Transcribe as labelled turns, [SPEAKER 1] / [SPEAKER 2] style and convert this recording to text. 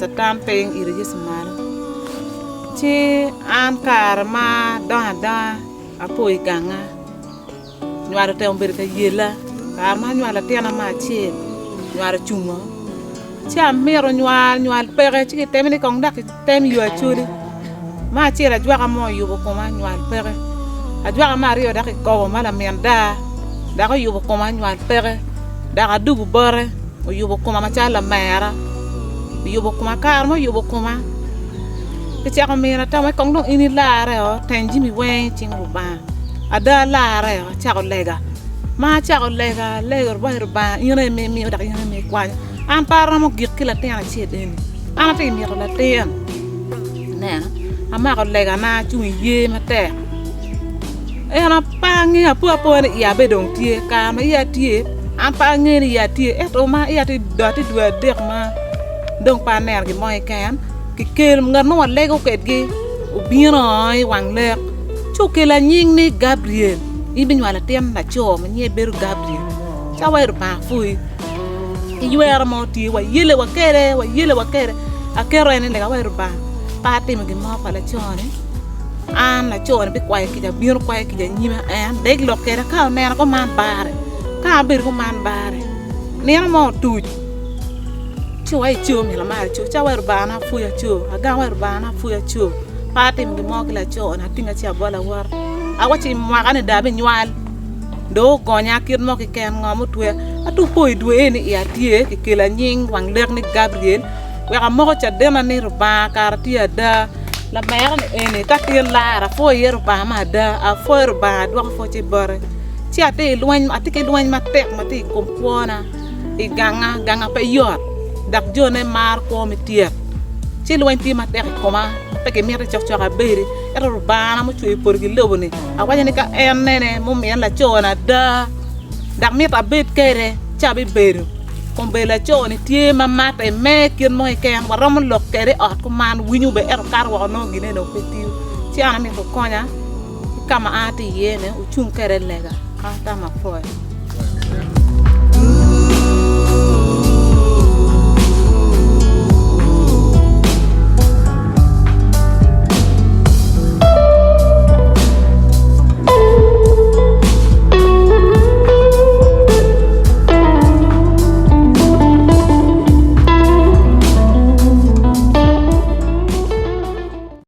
[SPEAKER 1] Satan peng iri Yesumal. Chi an karma da apoi ganga. Nyuara te ombere te yela. Karma nyuala tiana ma chi. Nyuara chungo. Chi amero nyual pere chi temini kong dak tem yu achuli. Ma chi la jwa mo yubo koma nyual pere. Ajwa ma rio dak ko mala menda. Dak yubo koma nyual pere. Dak dubu bore. O yubo koma machala mera. Yubo koma karma yubo koma. Kecha ko mera ta kong dong ini lare o tenji mi wen ching ruba. Ada lare o cha ko lega. Ma cha ko lega ba ire me dak ire me kwa. An para mo gik kila te ana che den. Ana te mi ko la te an. Ne ama ko lega na chu ye mate. E ana pa ngi apu ne ya be dong tie ka ma ya tie. An pa ngi ni ya tie e to ma ya ti do ti dua dek ma. Dong pa ner gi moy kan. Ki kel ngar no lego ketgi u bino ai wang lek chu kela nying ni Gabriel ibin wala tem na cho ma nye ber Gabriel cha wer ba fui i wer mo ti wa yele wa kere akero ene le wer ba pa te mi mo pala chone an na chone bi kwai ki ja biro kwai ki ja nyima an deg lo kere ka ne ko man bare ka ber ko man bare ne mo tu Chuai chu mi la mar chu cha wer bana fu ya chu aga wer bana fu ya chu patim gi mo la chu na tinga cha bola war awachi ma kana da be nywal do gonya kir mo ki ken ngomu tue atu poi due ni ya tie ki kila nying wang lek ni Gabriel we ga mo cha dema ni ruba karti ada la mer ni ene ta kir la ra fo yer ba ma da a fo yer ba do fo che bore ti ate luan atike luan ma tek ma ti kompona i ganga pe yor dak jone mar ko mi tier ci luan ti ma tek ko ma peke mi re chok choka beri era rubana mo chui porgi loboni awanya ni ka enene mo mi la chona da dak mi ta bet kere chabi beru kon be la choni tie ma mate me kin mo ken waram lok kere at ko man winyu be er kar wa no gine no petiu ci ana mi ko konya kama ati yene u chung kere lega anta ma foy